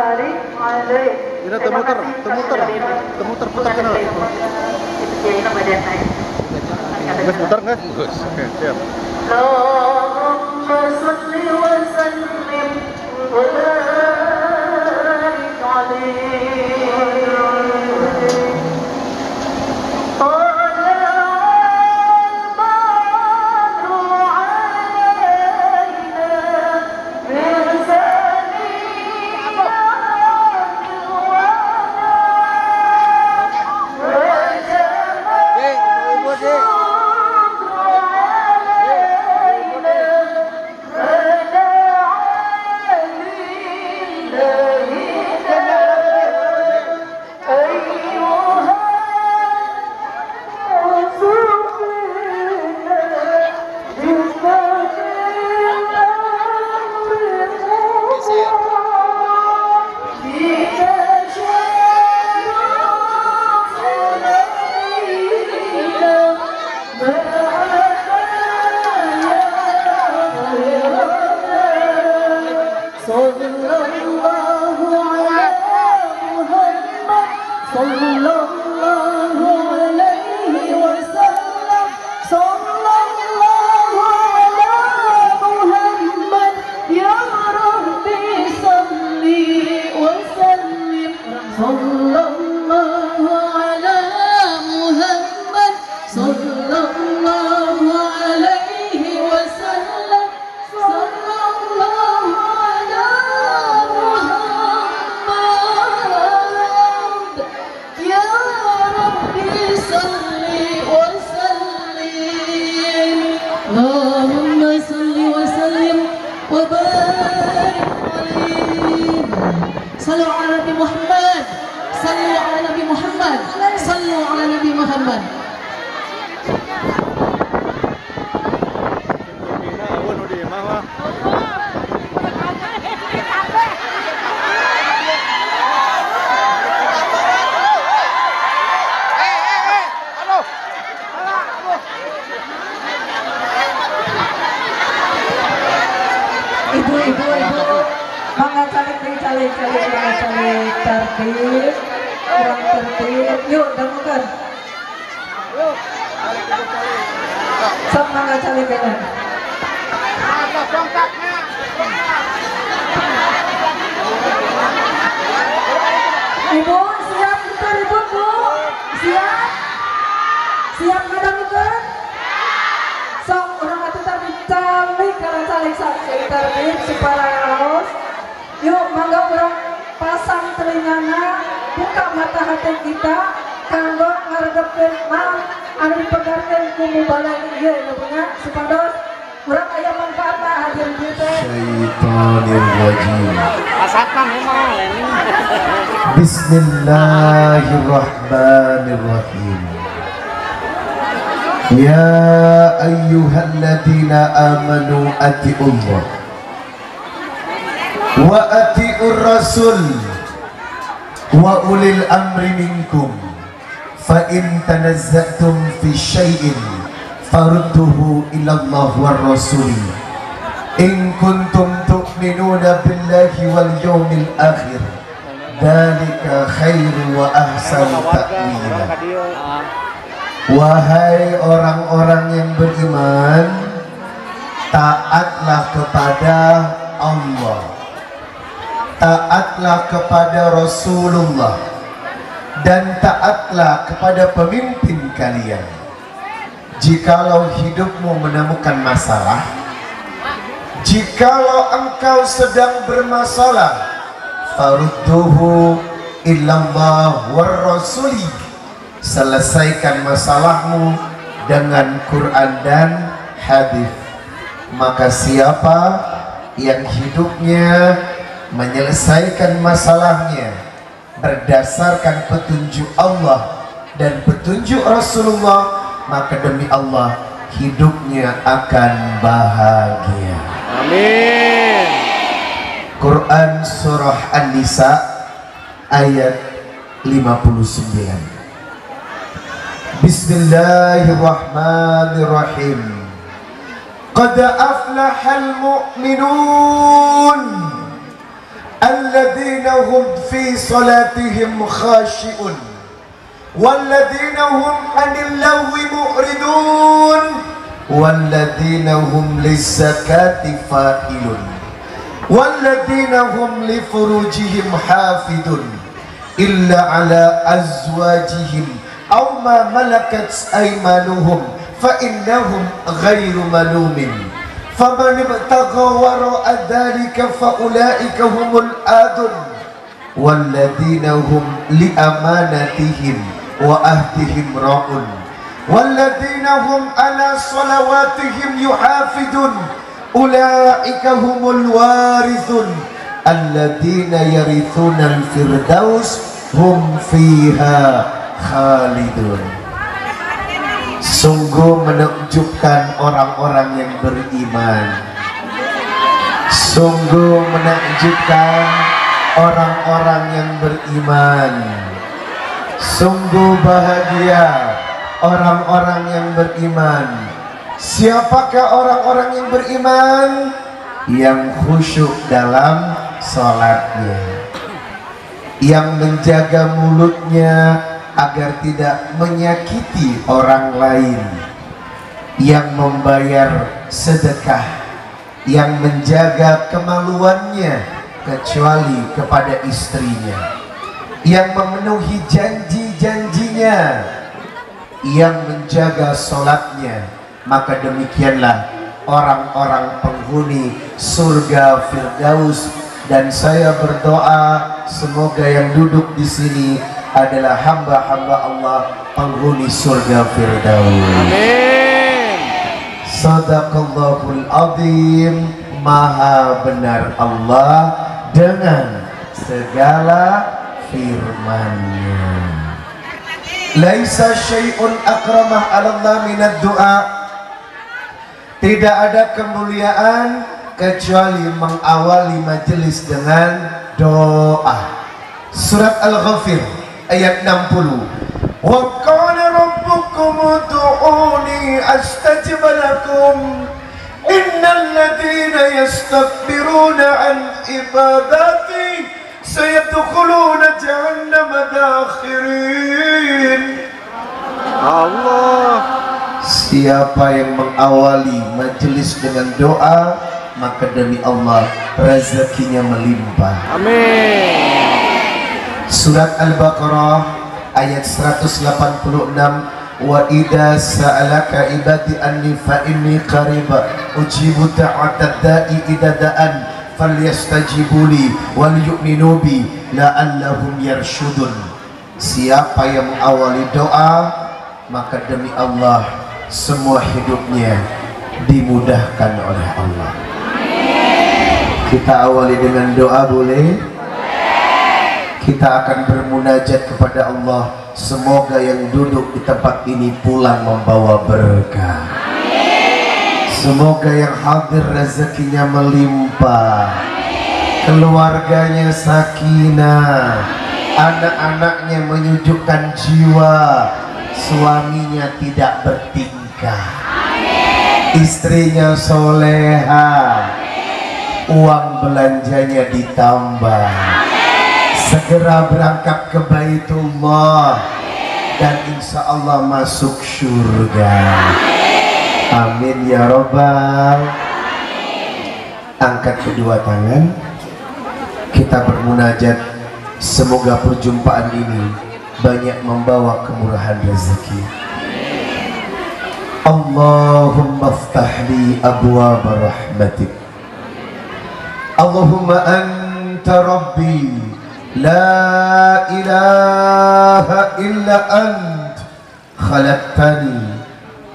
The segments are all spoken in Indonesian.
Ini temuter putar channel. Gus putar nggak? Gus. Oke, siap. Allahumma salli wa sallim wa barik alaihi. Ibu siap kita ribut Bu? Siap? Siap ngadangkeun? Sok urang atuh tadi calik karena calik terbit suparaos. Yuk mangga urang pasang telingana, buka mata hati kita kanggo ngaregepkeun mah anu dipegarkeun ku mubalak ieu nu punya supados urang aya manfaatna hadir kieu teh. Syaitanir rajim. Asalkan memang Bismillahirrahmanirrahim. Ya ayyuhalladzina amanu atiullah wa atiur rasul wa ulil amri minkum fa in tanazza'tum fi syai'in farudduhu ila Allah war rasul in kuntum tu'minuna billahi wal yawmil akhir dzalika khairu wa ahsanu ta'wila. Wahai orang-orang yang beriman, taatlah kepada Allah, taatlah kepada Rasulullah, dan taatlah kepada pemimpin kalian. Jikalau hidupmu menemukan masalah, jikalau engkau sedang bermasalah, farudduhu illallah war rasuli, selesaikan masalahmu dengan Quran dan hadis. Maka siapa yang hidupnya menyelesaikan masalahnya berdasarkan petunjuk Allah dan petunjuk Rasulullah, maka demi Allah hidupnya akan bahagia. Amin. Quran surah An-Nisa ayat 59. Bismillahirrahmanirrahim. Qad aflahal mu'minun alladzina hum fi salatihim khashi'un walladzina hum 'anil lagwi mu'ridun walladzina hum lizzakati fa'ilun walladzina hum li furujihim hafidun illa ala azwajihim aw ma malakat aymanuhum fa innahum ghairu malumin faman ibtagha wara'a dhalika fa ulaika humul adun walladzina hum li amanatihim wa ahdihim ra'un walladzina hum ala salawatihim yuhafidun ulaika humul warithun alladzina yarithuna al-firdaus hum fiha khalidun. Sungguh menakjubkan orang-orang yang beriman. Sungguh menakjubkan orang-orang yang beriman. Sungguh bahagia orang-orang yang beriman. Siapakah orang-orang yang beriman? Yang khusyuk dalam salatnya, yang menjaga mulutnya agar tidak menyakiti orang lain, yang membayar sedekah, yang menjaga kemaluannya kecuali kepada istrinya, yang memenuhi janji-janjinya, yang menjaga sholatnya. Maka demikianlah orang-orang penghuni surga Firdaus. Dan saya berdoa semoga yang duduk di sini adalah hamba-hamba Allah penghuni surga Firdaus. Amin. Sadaqallahul azim. Maha benar Allah dengan segala firman-Nya. Laisa syai'un akramah 'ala Allah minad du'a. Tidak ada kemuliaan kecuali mengawali majelis dengan doa. Surat Al-Ghafir ayat 60. Wa qala rabbukum ud'uni astajib lakum innal ladzina yastakbiruna an ibadati sayadkhuluna jahannama dakhirin. Allah. Siapa yang mengawali majelis dengan doa, maka demi Allah rezekinya melimpah. Amin. Surat Al-Baqarah ayat 186. Wa idza sa'alaka ibadi anni fa inni qarib ujibu da'watad da'i idza da'an falyastajibuli wal yu'minu bi la'allahum yarshudun. Siapa yang mengawali doa, maka demi Allah semua hidupnya dimudahkan oleh Allah. Kita awali dengan doa boleh? Kita akan bermunajat kepada Allah. Semoga yang duduk di tempat ini pulang membawa berkah. Semoga yang hadir rezekinya melimpah, keluarganya sakinah, anak-anaknya menyujukkan jiwa, suaminya tidak bertingkah, istrinya soleha, uang belanjanya ditambah, segera berangkat ke Baitullah dan insya Allah masuk surga. Amin ya Rabbal. Angkat kedua tangan, kita bermunajat. Semoga perjumpaan ini banyak membawa kemurahan rezeki. Allahumma aftah li abwaab rahmatik. Allahumma anta rabbi la ilaha illa ant khalaqtani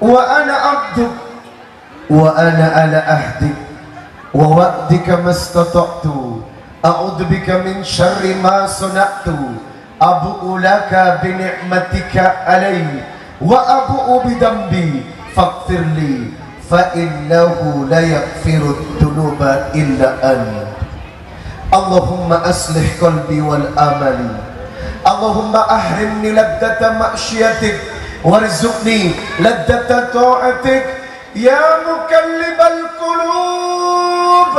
wa ana abduk wa ana ala ahdik wa wa'dika mastata'tu a'udzu bika min syarri ma sana'tu abu'u laka bi ni'matika alayya wa abu'u bi dambi faghfirli fa innahu la yaghfiru dhunuba illa anta. Allahumma aslih qalbi wal amali. Allahumma ahrimni laddata ma'syiatik warzuqni laddata ta'atik ya mukallibal qulub.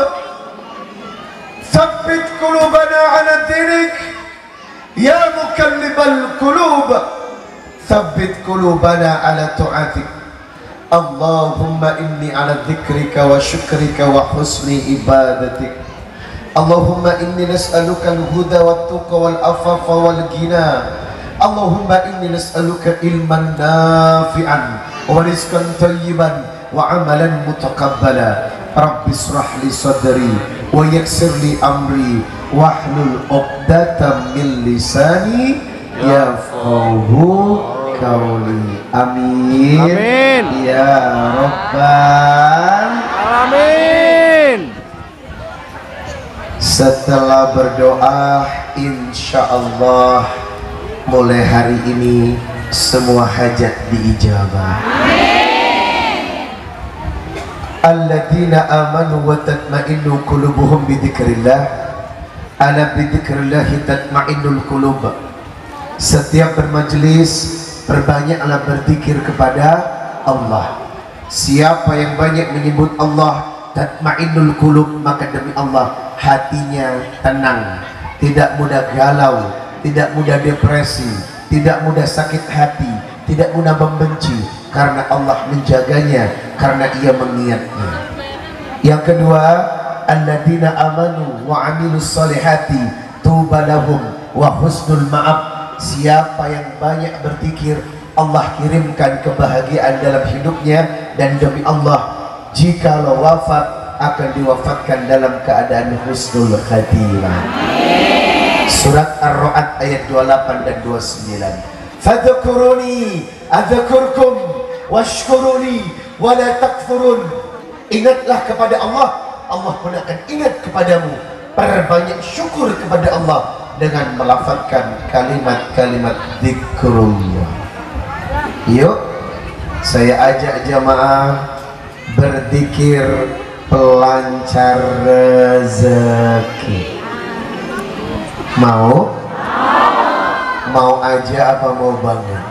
Tsabbit ثبت قلوبنا على دينك يا مقلب القلوب ثبت قلوبنا على طاعتك اللهم إني على ذكرك وشكرك وحسن عبادتك اللهم إني نسألك الهدى والتقى والعفاف والغنى اللهم إني نسألك علما نافعا ورزقا طيبا وعملا متقبلا رب اشرح لي صدري ويسر لي أمري واحلل عقدة من لساني يفقهوا قولي آمين Amin. ya rabbal Amin. Setelah berdoa, insya Allah mulai hari ini semua hajat diijabah. Alladzina amanu wa tatma'innu qulubuhum bidzikrillah. Ala bidzikrillah tatma'innul qulub. Setiap bermajelis perbanyaklah berzikir kepada Allah. Siapa yang banyak menyebut Allah, tatma'innul qulub, maka demi Allah hatinya tenang, tidak mudah galau, tidak mudah depresi, tidak mudah sakit hati, tidak mudah membenci, karena Allah menjaganya, karena ia mengingatnya. Yang kedua, alladzina amanu wa amilus solihati tuba lahum wa husnul ma'ab. Siapa yang banyak berzikir, Allah kirimkan kebahagiaan dalam hidupnya, dan demi Allah jikalau wafat akan diwafatkan dalam keadaan husnul khatimah. Surat Ar-Ra'd ayat 28 dan 29. Fadhkuruni adzkurkum washkuruni wala takfurun. Ingatlah kepada Allah, Allah pun akan ingat kepadamu. Perbanyak syukur kepada Allah dengan melafazkan kalimat-kalimat zikrullah. Yuk, saya ajak jamaah berzikir pelancar rezeki. Mau? Mau aja apa mau banget?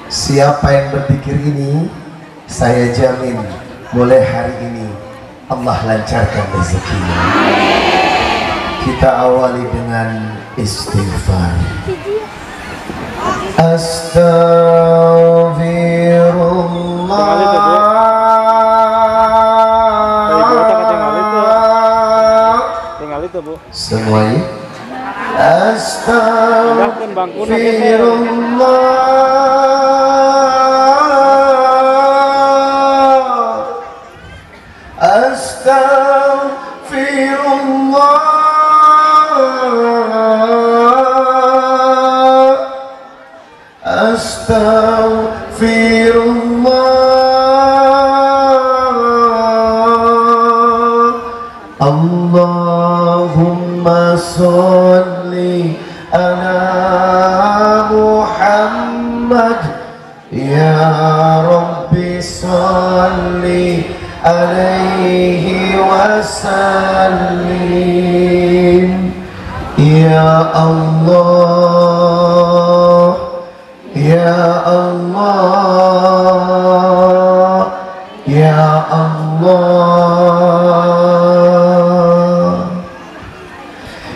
Siapa yang berzikir ini, saya jamin mulai hari ini Allah lancarkan rezekinya. Kita awali dengan istighfar. Astaghfirullah. Semuanya Astaghfirullah. Astaghfirullah. Astaghfirullah. Allahumma sholli ala Muhammad. Ya Rabbi sholli alaihi wasallim. Ya Allah, Ya Allah, Ya Allah.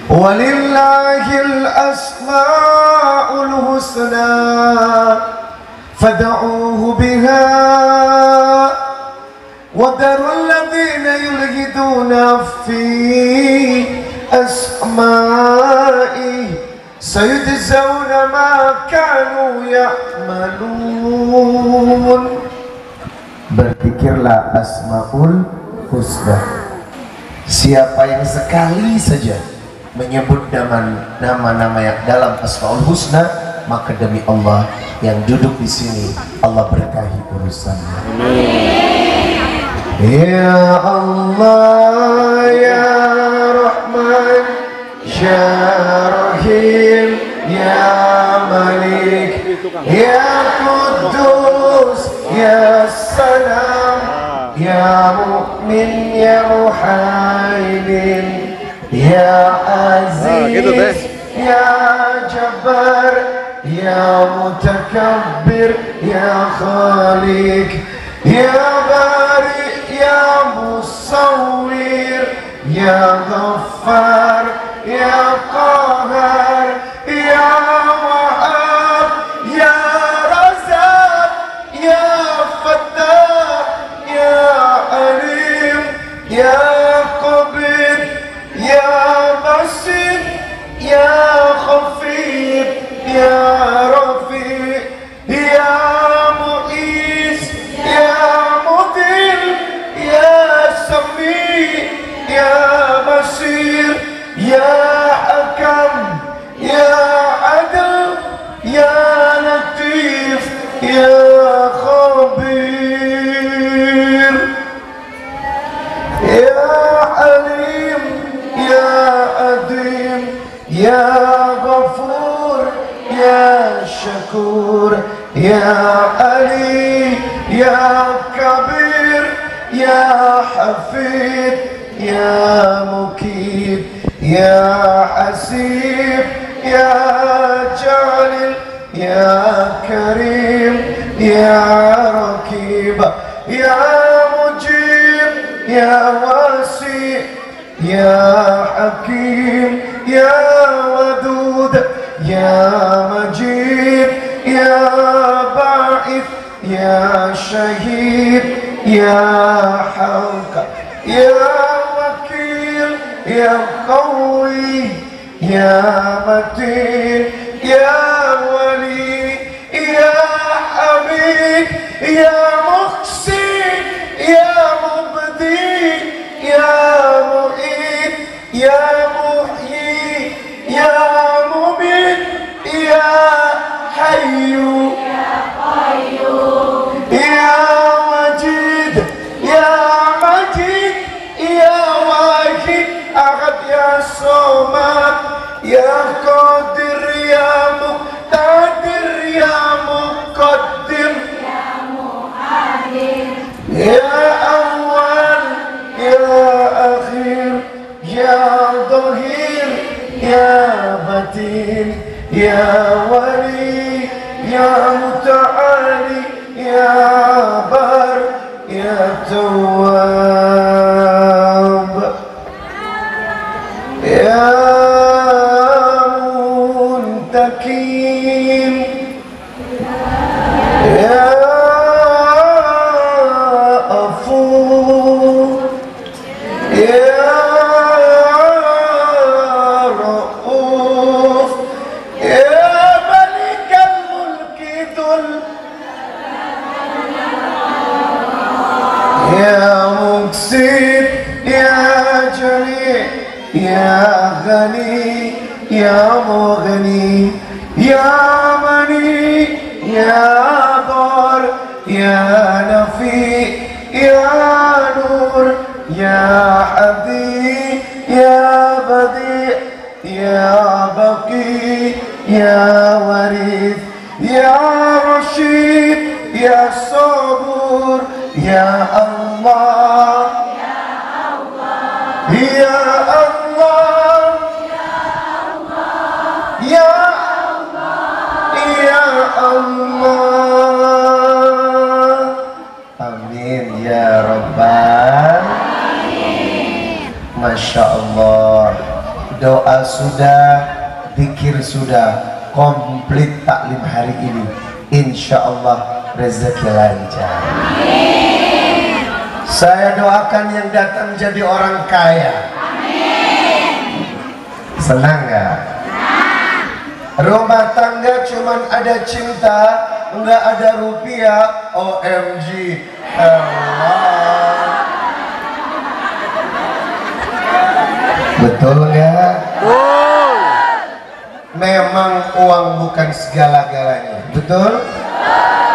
Walillahil asma'ul husna fad'uuhu biha wa darul ladzina yulhiduna fi asma'i sayujzauna ma kanu ya'malun. Berzikirlah asmaul husna. Siapa yang sekali saja menyebut nama-nama yang dalam asmaul husna, maka demi Allah yang duduk di sini Allah berkahi urusannya. Ya Allah, ya Rahman, ya Rahim, ya Malik, ya Quddus, ya Salam, ya Mu'min, ya Muhaimin, ya Aziz, ya Jabbar, ya Mutakabbir, ya Khaliq, ya Bari, ya Musawwir, Ya Ghaffar, Ya Qahar, Ya Wahab, Ya Razak, Ya Fattah, Ya Alim, Ya Qabir, Ya Basir, Ya Khafif, Ya Rafi, Ya Mu'is, Ya Mudil, Ya Sami, Ya Basir, Ya Hakam, Ya Adil, Ya Latif, Ya Khabir, Ya Alim, Ya Adim, Ya Ghafur, Ya Syakur, Ya Ali, Ya Kabir, Ya Hafid, Ya Mukib, Ya Hasib, Ya Jalil, Ya Karim, Ya Rakib, Ya Mujib, Ya Wasi, Ya Hakim, Ya Wadud, Ya Majid, Ya Ba'ith, Ya Syahid, Ya Haq, Ya Wakil, Ya Qawi, Ya Matin, Ya Wali, Ya Hamid, Ya Muhsin, Ya Mubdi, Ya Mu'id, Ya Muhyi, Ya Mumit, Ya Hayyu, Ya Wajid, Ya Majid, Ya Wahid, Ahad, Ya Somad, Ya Qadir, Ya Muqtadir, Ya Muqaddim, Ya Awal, Ya Akhir, Ya Dhahir, Ya Batin, Ya Wali, Ya Muta'ali, Ya Bar, Ya Tawwab, Ya Muntakim, Ya Afur, Ya Rauf, Ya Malikal Mulki Dhul, Ya Muqsit, Ya Jali, Ya Ghani, Ya Mughni, Ya Mani, Ya Dar, Ya Nafi, Ya Nur, Ya Hadi, Ya Badi, Ya Baqi, Ya Warith, Ya Rashid, Ya Sabur, Ya Allah, Ya Allah, Ya Ya Allah. Amin ya Rabbal. Masya Allah. Doa sudah, zikir sudah, komplit taklim hari ini. Insya Allah rezeki lancar. Saya doakan yang datang jadi orang kaya. Senang nggak? Rumah tangga cuman ada cinta, nggak ada rupiah. OMG, Allah. Betul nggak? Memang uang bukan segala-galanya, betul?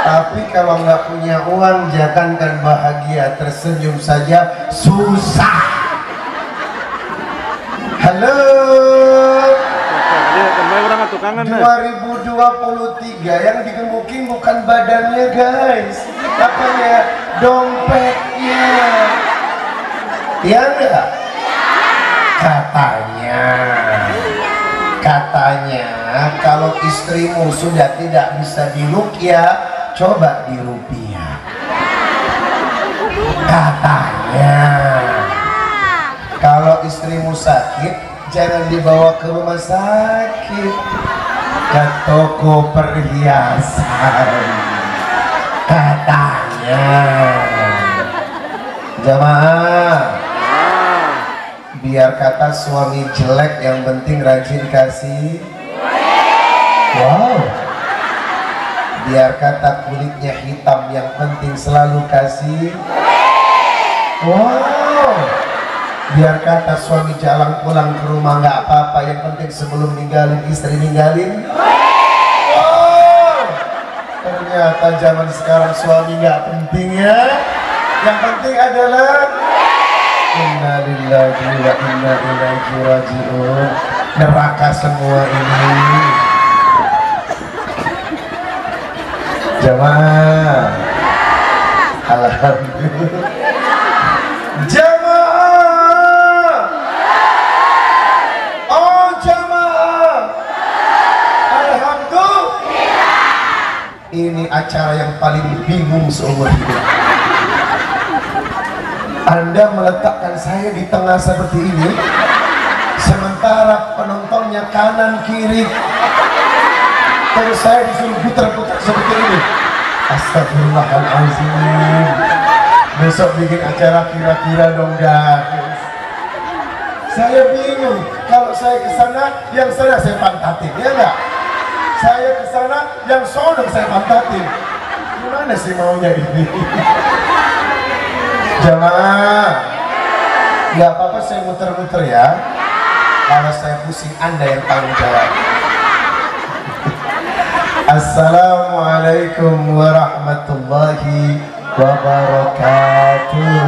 Tapi kalau nggak punya uang, jangankan bahagia, tersenyum saja susah. Halo. 2023 yang digemukin bukan badannya guys, apanya? Dompetnya. Ya enggak? Katanya kalau istrimu sudah tidak bisa diruqyah, coba dirupiah. Katanya. Kalau istrimu sakit, jangan dibawa ke rumah sakit, ke toko perhiasan. Katanya. Jamaah, biar kata suami jelek, yang penting rajin kasih. Wow. Biar kata kulitnya hitam, yang penting selalu kasih. Wow. Biar kata suami jalan pulang ke rumah nggak apa-apa, yang penting sebelum ninggalin istri ninggalin. Wow. Ternyata zaman sekarang suami nggak penting ya. Yang penting adalah inna lillahi wa inna ilaihi raji'un. Neraka semua ini. Jamaah, alhamdulillah. Jamaah, oh jamaah, alhamdulillah. Ini acara yang paling bingung seumur hidup. Anda meletakkan saya di tengah seperti ini, sementara penontonnya kanan kiri, terus saya disuruh putar-putar seperti ini. Astagfirullahaladzim. Besok bikin acara kira-kira dong guys. Saya bingung. Kalau saya ke sana, yang sana saya pantatin, ya enggak? Saya ke sana, yang sono saya pantatin. Gimana sih maunya ini? Jamaah, nggak apa-apa saya muter-muter ya. Kalau saya pusing, Anda yang tanggung jawab. Assalamualaikum warahmatullahi wabarakatuh.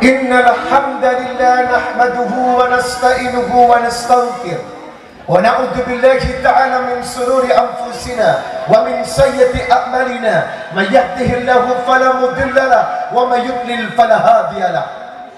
Innal hamdalillah nahmaduhu wa nasta'inuhu wa nastaghfir wa na'udzu billahi ta'ala min sururi anfusina wa min sayyiati a'malina may yahdihillahu fala mudilla lahu wa may yudlil fala hadiya lahu.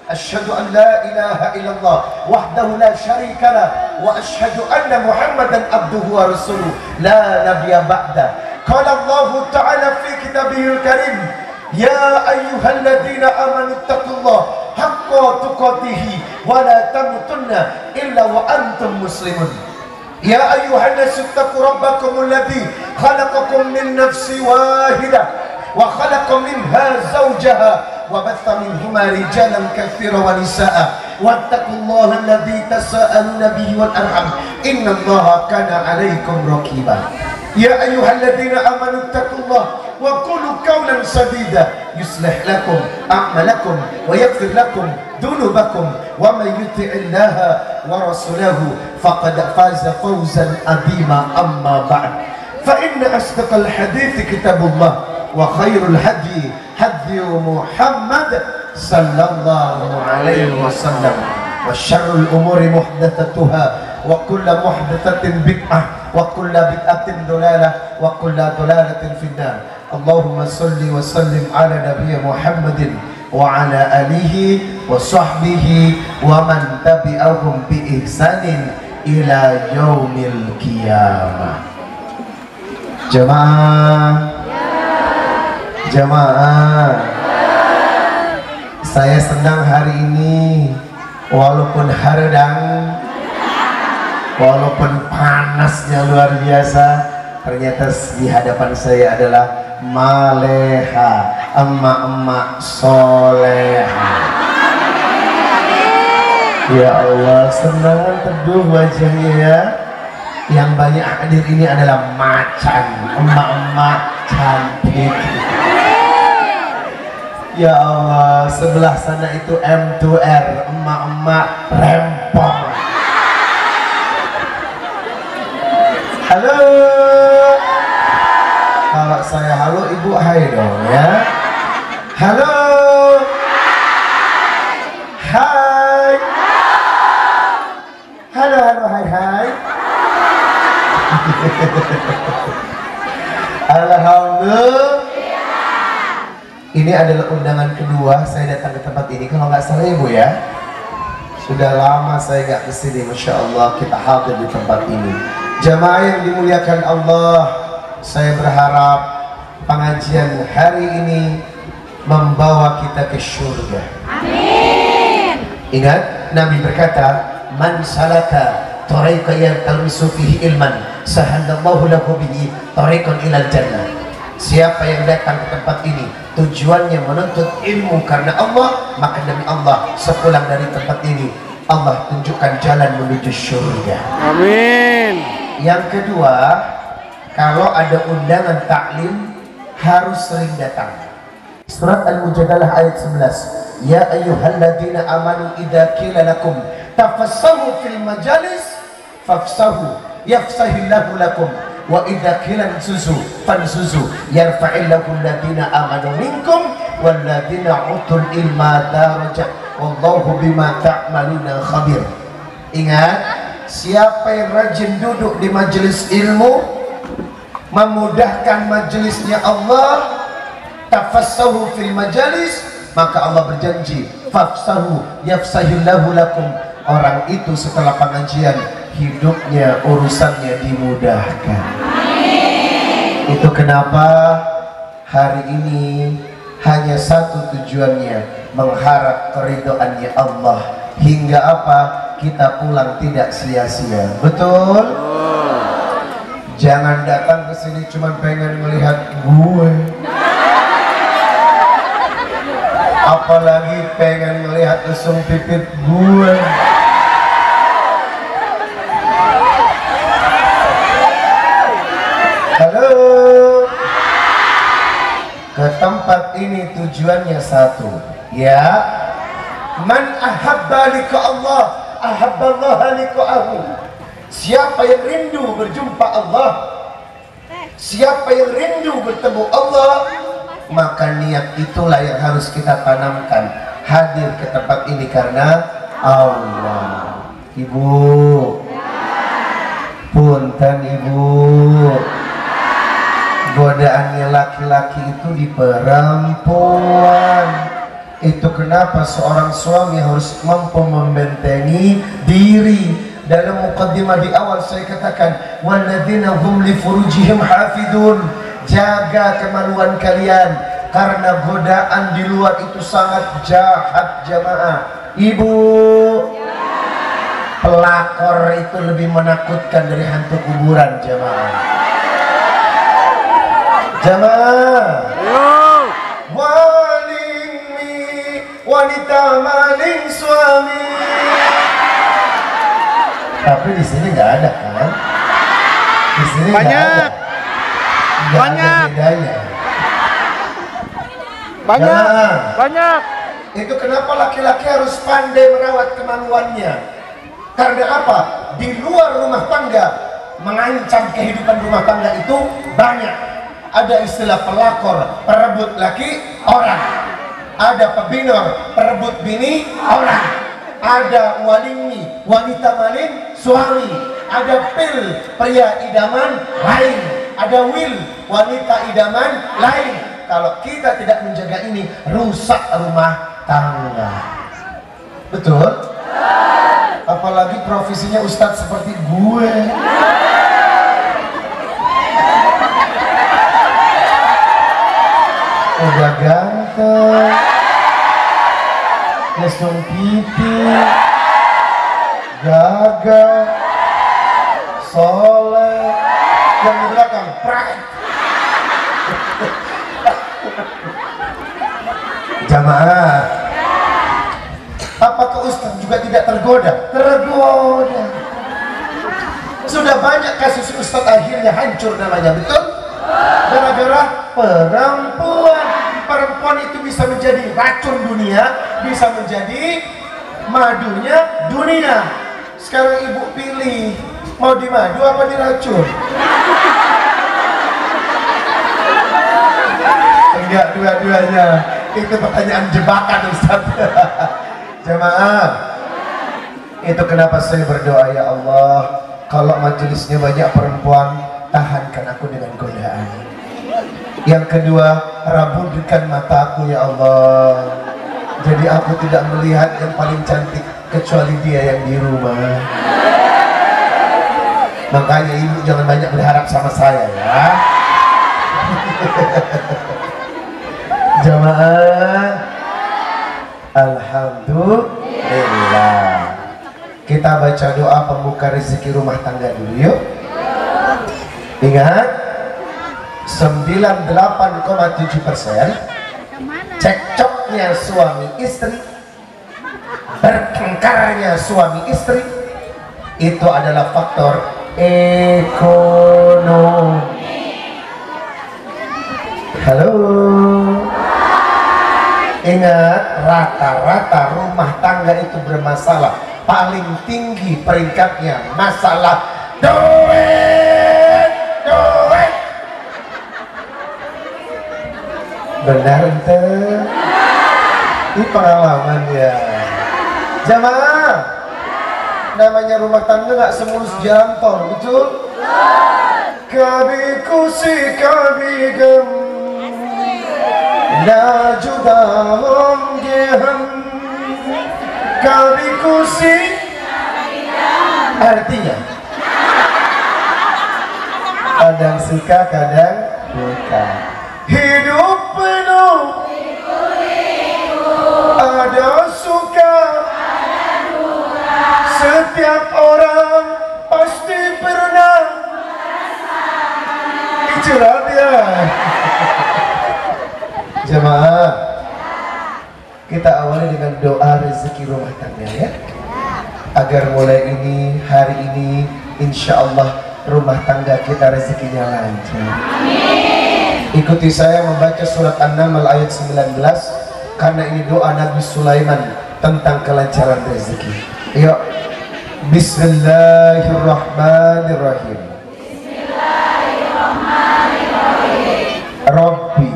Asyhadu an la ilaha illallah wahdahu la syarika lahu wa asyhadu anna Muhammadan abduhu wa rasuluh la nabiyya ba'da. Qala Allah ta'ala fi kitabihil karim, ya ayyuhalladzina amanu taqullaha haqqa tuqatih wa la tamutunna illa wa antum muslimun. Ya ayyuhan nasu taqu rabbakumul ladzi khalaqakum min nafsin wahidah wa khalaqa minha zawjaha وبث منهما رجالا كثيرا ونساء واتقوا الله الذي تساءلون به والأرحام إن الله كان عليكم رقيبا. يا أيها الذين آمنوا اتقوا الله وقولوا قولا سديدا يصلح لكم أعمالكم ويغفر لكم ذنوبكم ومن يطع الله ورسوله فقد فاز فوزا عظيما. أما بعد فإن أصدق الحديث كتاب الله وخير الهدي هدي محمد صلى الله عليه وسلم وشر الأمور محدثاتها وكل محدثة بدعة وكل بدعة ضلالة وكل ضلالة في النار. اللهم صل وسلم على نبي محمد وعلى آله وصحبه ومن تبعهم بإحسان إلى يوم القيامة. Jamaah, saya senang hari ini, walaupun haredang, walaupun panasnya luar biasa, ternyata di hadapan saya adalah maleha, emak-emak soleha. Ya Allah, senang teduh wajahnya ya. Yang banyak hadir ini adalah macan, emak-emak cantik. Ya Allah, sebelah sana itu M2R, emak-emak rempong. Halo. Kalau saya halo, ibu hai dong ya. Halo. Hai. Halo, hai, hai. Alhamdulillah. Ini adalah undangan kedua saya datang ke tempat ini. Kalau nggak salah ibu ya, sudah lama saya nggak kesini. Masya Allah, kita hadir di tempat ini. Jamaah yang dimuliakan Allah, saya berharap pengajian hari ini membawa kita ke surga. Amin. Ingat, Nabi berkata, man salaka tariqan yaltamisu fihi ilman sahalallahu lahu bihi tariqan ilal jannah. Siapa yang datang ke tempat ini tujuannya menuntut ilmu karena Allah, maka demi Allah sepulang dari tempat ini Allah tunjukkan jalan menuju surga. Amin. Yang kedua, kalau ada undangan taklim harus sering datang. Surat Al-Mujadalah ayat 11. Ya ayyuhalladzina amanu idza qila lakum tafassahu fil majalis fafsahu yafsahillahu lakum wa idza qila ansuzu fansuzu yarfa'illahu alladzina amanu minkum walladzina utul ilma darajat wallahu bima ta'maluna khabir. Ingat, siapa yang rajin duduk di majelis ilmu, memudahkan majelisnya Allah, tafassahu fil majalis, maka Allah berjanji fafsahu yafsahillahu lakum, orang itu setelah pengajian hidupnya urusannya dimudahkan. Amin. Itu kenapa hari ini hanya satu tujuannya, mengharap keridhaannya Allah, hingga apa? Kita pulang tidak sia-sia. Betul? Jangan datang ke sini cuma pengen melihat gue, apalagi pengen melihat usung pipit gue. Halo, ke tempat ini tujuannya satu, ya. Man ahabba liqa Allah ahabballah liqa'ahu. Siapa yang rindu berjumpa Allah, siapa yang rindu bertemu Allah, maka niat itulah yang harus kita tanamkan. Hadir ke tempat ini karena Allah. Ibu, punten ibu, godaannya laki-laki itu di perempuan. Itu kenapa seorang suami harus mampu membentengi diri. Dalam muqaddimah di awal saya katakan, walladzina hum li furujihim hafidun, jaga kemaluan kalian karena godaan di luar itu sangat jahat jamaah. Ibu, pelakor itu lebih menakutkan dari hantu kuburan jamaah. Jamaah, maling mi, wanita maling suami. Tapi di sini nggak ada kan? Di sini Banyak. Nggak Banyak. ada bedanya. Banyak. Jamaah, Banyak. itu kenapa laki-laki harus pandai merawat kemaluannya? Karena apa? Di luar rumah tangga mengancam kehidupan rumah tangga itu banyak. Ada istilah pelakor, perebut laki orang. Ada pebinor, perebut bini orang. Ada walimi, wanita maling suami. Ada pil, pria idaman lain. Ada wil, wanita idaman lain. Kalau kita tidak menjaga ini, rusak rumah tangga. Betul? Apalagi profesinya ustadz seperti gue. Udah ganteng, lesung pipi, gagah, soleh, yang di belakang prak. Jamaah, apakah ustaz juga tidak tergoda? Tergoda. Sudah banyak kasus ustaz akhirnya hancur namanya, betul? Gara-gara perempuan. Perempuan itu bisa menjadi racun dunia, bisa menjadi madunya dunia. Sekarang ibu pilih, mau di madu apa di racun? Enggak, dua-duanya. Itu pertanyaan jebakan Ustaz. Jamaah, itu kenapa saya berdoa, ya Allah, kalau majelisnya banyak perempuan, tahankan aku dengan godaan. Yang kedua, rabunkan mataku ya Allah, jadi aku tidak melihat yang paling cantik kecuali dia yang di rumah. Makanya ibu jangan banyak berharap sama saya ya. Jamaah, alhamdulillah. Kita baca doa pembuka rezeki rumah tangga dulu yuk. Ingat, 98,7% cekcoknya suami istri, bertengkarnya suami istri itu adalah faktor ekonomi. Halo. Ingat, rata-rata rumah tangga itu bermasalah. Paling tinggi peringkatnya masalah duit. Benar ente? Ini pengalaman ya. Jamaah, namanya rumah tangga nggak semulus jalan tol, betul? Kabi kusi kabi gem, la juda honge ham. Kabi kusi, artinya kadang suka kadang duka. Hidup penuh ada suka, setiap orang pasti pernah curhat ya. Jemaah, kita awali dengan doa rezeki rumah tangga ya, agar mulai ini, hari ini, insya Allah rumah tangga kita rezekinya lancar. Ikuti saya membaca surat An-Naml ayat 19, karena ini doa Nabi Sulaiman tentang kelancaran rezeki. Yuk, Bismillahirrahmanirrahim. Rabbi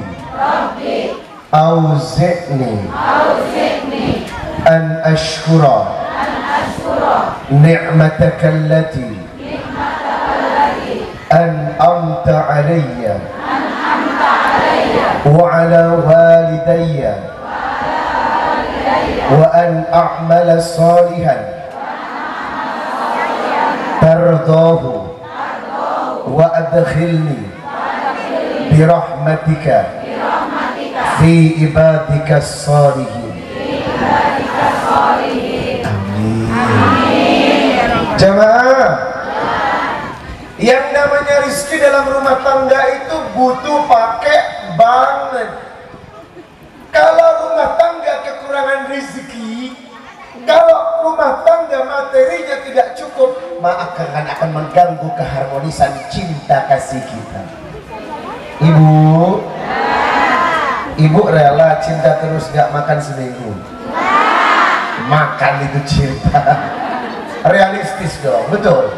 auzi'ni an ashkura ni'mataka allati an'amta alayya wa ala walidayya wa an a'mala salihan tardahu wa adkhilni birahmatika fi ibadika salihin. Amin. Jamaah, yang namanya rizki dalam rumah tangga itu butuh pakai banget. Kalau rumah tangga kekurangan rezeki, kalau rumah tangga materinya tidak cukup, maka akan mengganggu keharmonisan cinta kasih kita. Ibu rela cinta terus gak makan seminggu? Makan itu cinta. Realistis dong, betul.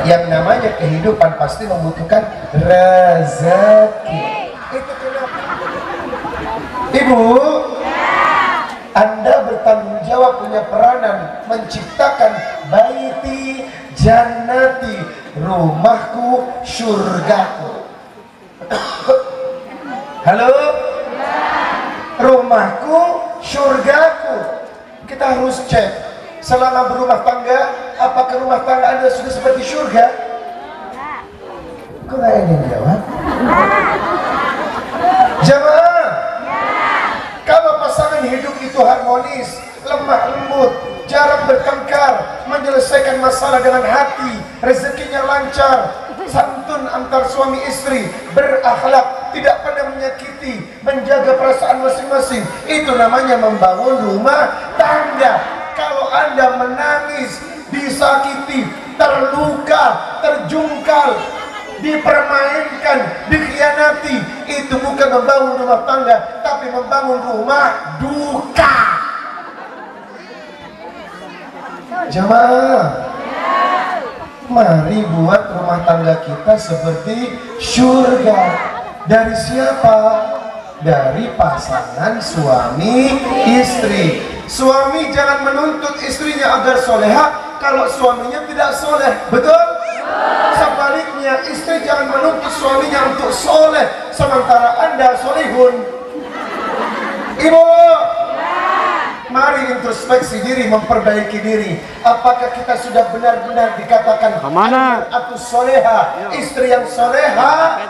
Yang namanya kehidupan pasti membutuhkan rezeki. Itu kenapa? Ibu, Anda bertanggung jawab, punya peranan menciptakan baiti jannati, rumahku surgaku. Halo? Rumahku surgaku. Kita harus cek selama berumah tangga, apakah rumah tangga Anda sudah seperti surga? Kok gak ada yang jawab? Jamaah, kalau pasangan hidup itu harmonis, lemah lembut, jarang bertengkar, menyelesaikan masalah dengan hati, rezekinya lancar, santun antar suami istri, berakhlak, tidak pernah menyakiti, menjaga perasaan masing-masing, itu namanya membangun rumah tangga. Kalau Anda menangis, disakiti, terluka, terjungkal, dipermainkan, dikhianati, itu bukan membangun rumah tangga, tapi membangun rumah duka. Jamaah, mari buat rumah tangga kita seperti surga. Dari siapa? Dari pasangan suami istri. Suami jangan menuntut istrinya agar soleha kalau suaminya tidak soleh, betul? Sebaliknya, istri jangan menuntut suaminya untuk soleh sementara Anda solihun. Ibu, mari introspeksi diri, memperbaiki diri. Apakah kita sudah benar-benar dikatakan kemana? Atau soleha, istri yang soleha?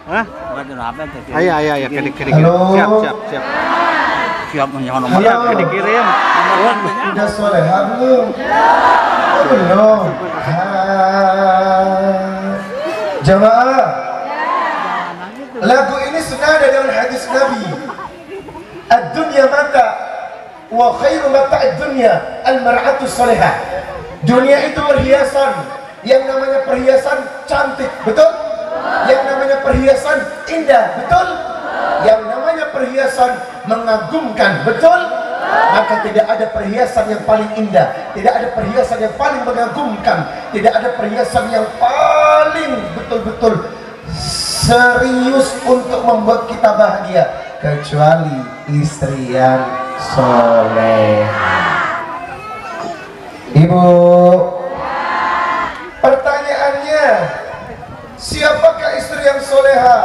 Hah? Ayo, kirim. Halo. Siap. Siap menyono Halo. Dikirim. Udah soleha belum? Belum. Jamaah. Lagu ini senada dengan hadis Nabi. Ad-dunya mata wa khairu mata ad-dunya al-mar'atu salihah. Dunia itu perhiasan. Yang namanya perhiasan cantik, betul? Yang namanya perhiasan indah, betul? Yang namanya perhiasan mengagumkan, betul? Maka tidak ada perhiasan yang paling indah, tidak ada perhiasan yang paling mengagumkan, tidak ada perhiasan yang paling betul-betul serius untuk membuat kita bahagia kecuali istri yang soleh. Ibu, pertanyaannya, siapakah istri yang soleha?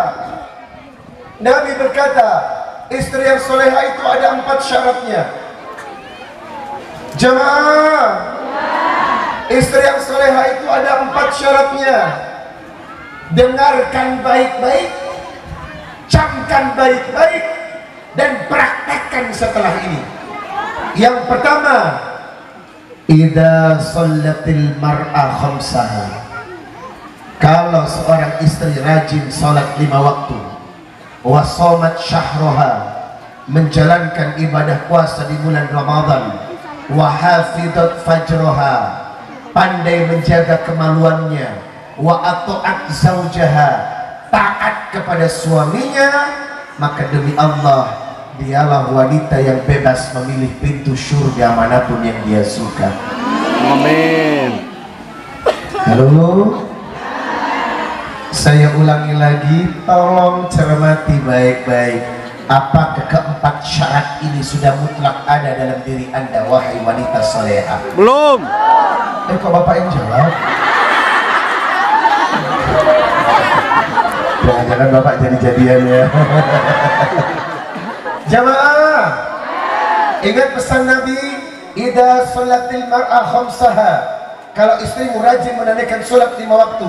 Nabi berkata, istri yang soleha itu ada 4 syaratnya. Jemaah, istri yang soleha itu ada 4 syaratnya. Dengarkan baik-baik, camkan baik-baik, dan praktekkan setelah ini. Yang pertama, idza shallatil mar'a khamsaha. Kalau seorang istri rajin salat 5 waktu, wa shamat syahraha, menjalankan ibadah puasa di bulan Ramadan, wa hafizat fajraha, pandai menjaga kemaluannya, wa ata'at zaujaha, taat kepada suaminya, maka demi Allah dialah wanita yang bebas memilih pintu surga manapun yang dia suka. Amin. Halo, saya ulangi lagi, tolong cermati baik-baik. Apakah keempat syarat ini sudah mutlak ada dalam diri Anda, wahai wanita soleha? Belum. Kok Bapak yang jawab? Jangan-jangan Bapak jadi-jadian ya. Jamaah, ingat pesan Nabi, idza sholatil mar'a khamsaha. Kalau istrimu rajin menunaikan sholat 5 waktu,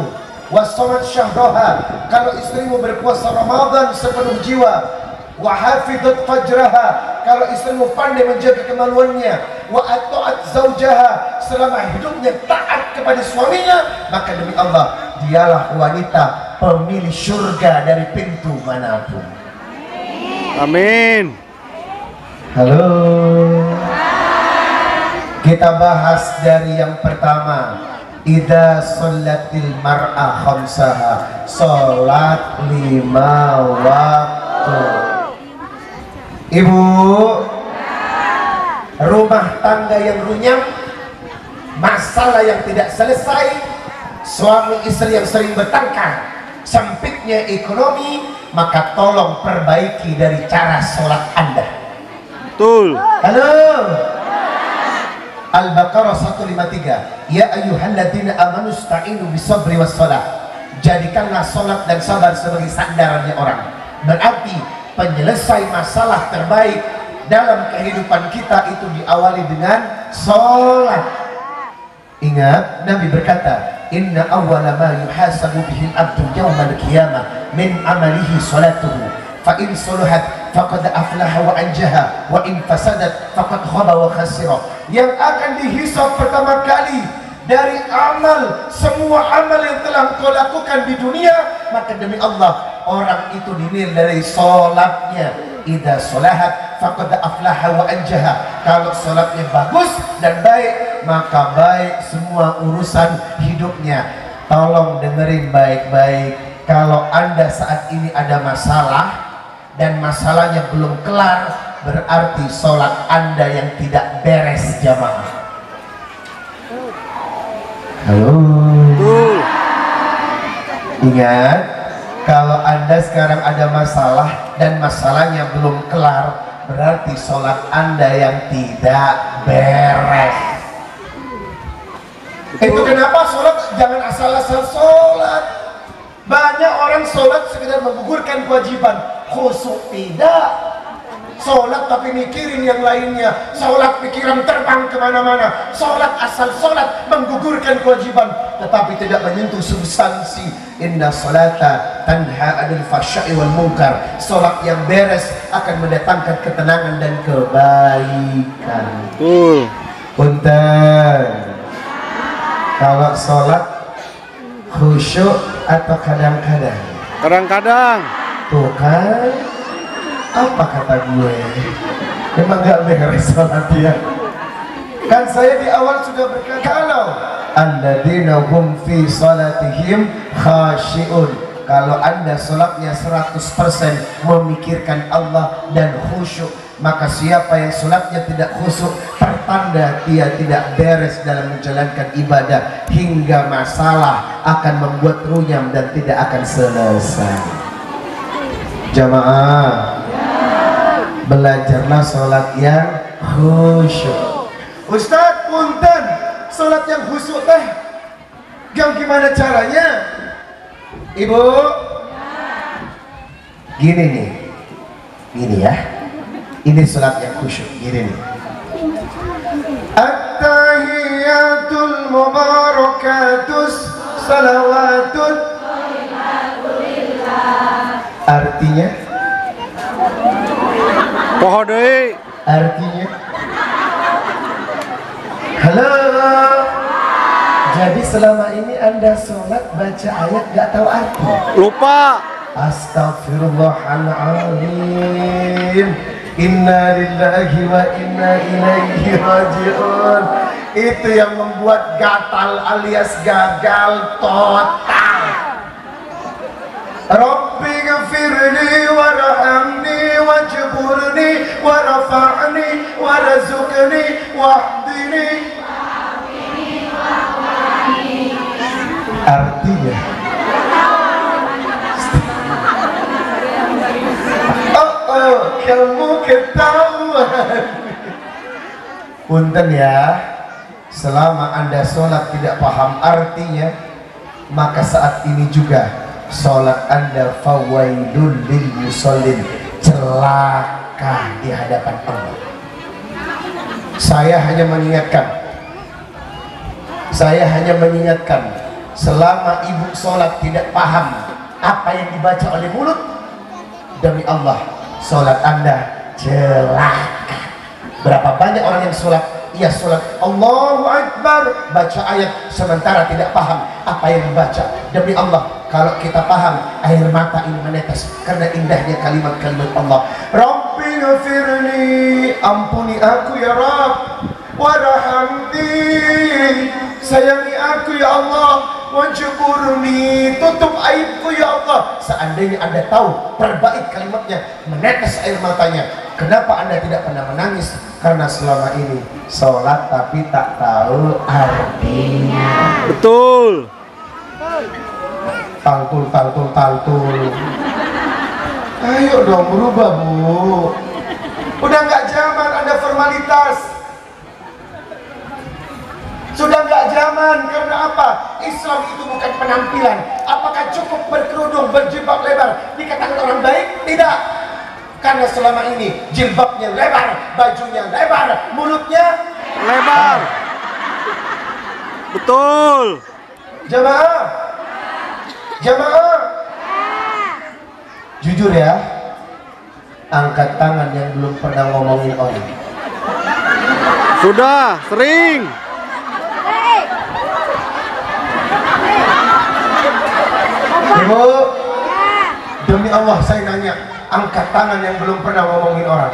wa shamat syahraha, kalau istrimu berpuasa Ramadan sepenuh jiwa, wa hafizat fajraha, kalau istrimu pandai menjaga kemaluannya, wa ata'at zaujaha, selama hidupnya taat kepada suaminya, maka demi Allah dialah wanita pemilih surga dari pintu manapun. Amin. Halo. Kita bahas dari yang pertama. Idza shallatil mar'a khamsaha, salat 5 waktu. Ibu, rumah tangga yang runyam, masalah yang tidak selesai, suami istri yang sering bertengkar, sempitnya ekonomi, maka tolong perbaiki dari cara sholat Anda. Betul. Halo. Al-Baqarah 153. Ya ayyuhalladzina amanu ista'inu bisabri wassalah. Jadikanlah sholat dan sabar sebagai sandarannya orang. Berarti penyelesai masalah terbaik dalam kehidupan kita itu diawali dengan sholat. Ingat, Nabi berkata, inna awwala ma yuhasabu bihi al-abdu yawmal qiyamah min amalihi salatuhu, fa in salahat faqad aflaha wa anjaha, wa in fasadat faqad khaba wa khasira. Yang akan dihisab pertama kali dari amal, semua amal yang telah kau lakukan di dunia, maka demi Allah orang itu dinilai dari salatnya. Idza salahat faqad aflaha wa anjaha. Kalau salatnya bagus dan baik, maka baik semua urusan hidupnya. Tolong dengerin baik-baik. Kalau Anda saat ini ada masalah dan masalahnya belum kelar, berarti sholat Anda yang tidak beres, jamaah. Halo. Betul. Ingat, kalau Anda sekarang ada masalah dan masalahnya belum kelar, berarti sholat Anda yang tidak beres. Itu kenapa sholat jangan asal-asal sholat. Banyak orang sholat sekedar menggugurkan kewajiban, khusyuk tidak. Sholat tapi mikirin yang lainnya. Sholat pikiran terbang kemana-mana. Sholat asal sholat, menggugurkan kewajiban, tetapi tidak menyentuh substansi. Inna sholata tanha 'anil fahsya'i wal munkar. Sholat yang beres akan mendatangkan ketenangan dan kebaikan. Betul. Punten, kalau sholat khusyuk atau kadang-kadang? Kadang-kadang. Tuh kan, apa kata gue? Memang gak beres sholat ya. Kan saya di awal sudah berkata, kalau alladzina hum fi sholatihim khasyi'un, kalau anda sholatnya 100% memikirkan Allah dan khusyuk, maka siapa yang sholatnya tidak khusyuk, pertanda dia tidak beres dalam menjalankan ibadah, hingga masalah akan membuat runyam dan tidak akan selesai. Jamaah, belajarlah sholat yang khusyuk. Ustadz, punten, sholat yang khusyuk teh yang gimana caranya? Ibu, gini nih, gini ya, ini sholat yang khusyuk, gini nih. At-tahiyatul mubarakatus salawatun. Artinya? Poho deui. Artinya? Halo. Jadi selama ini anda sholat baca ayat gak tahu arti? Lupa. Astaghfirullahaladzim. Inna lillahi wa inna ilaihi raji'un. Itu yang membuat gatal alias gagal total. Rabbi ghafirli warhamni wajburni warfa'ni warzuqni wahdini. Artinya, kamu ketahuan. Punten ya, selama anda sholat tidak paham artinya, maka saat ini juga sholat anda fawailul lil musallin, celaka di hadapan Allah. Saya hanya mengingatkan, selama ibu sholat tidak paham apa yang dibaca oleh mulut, demi Allah sholat anda celaka. Berapa banyak orang yang sholat, ia sholat Allahu Akbar, baca ayat sementara tidak paham apa yang dibaca. Demi Allah, kalau kita paham, air mata ini menetes karena indahnya kalimat-kalimat Allah. Rabbi ghafirli, ampuni aku ya Rabb, warhamni, sayangi aku ya Allah, wajburni, tutup aibku ya Allah. Seandainya anda tahu, perbaik kalimatnya, menetes air matanya. Kenapa anda tidak pernah menangis? Karena selama ini sholat tapi tak tahu artinya. Betul. Taltul. Ayo dong berubah bu. Udah nggak zaman ada formalitas. Sudah nggak zaman. Karena apa? Islam itu bukan penampilan. Apakah cukup berkerudung, berjilbab lebar dikatakan orang baik? Tidak. Karena selama ini jilbabnya lebar, bajunya lebar, mulutnya Lebar. Betul. Jamaah, jujur ya, angkat tangan yang belum pernah ngomongin orang. Sudah sering. Ibu, demi Allah saya nanya, angkat tangan yang belum pernah ngomongin orang.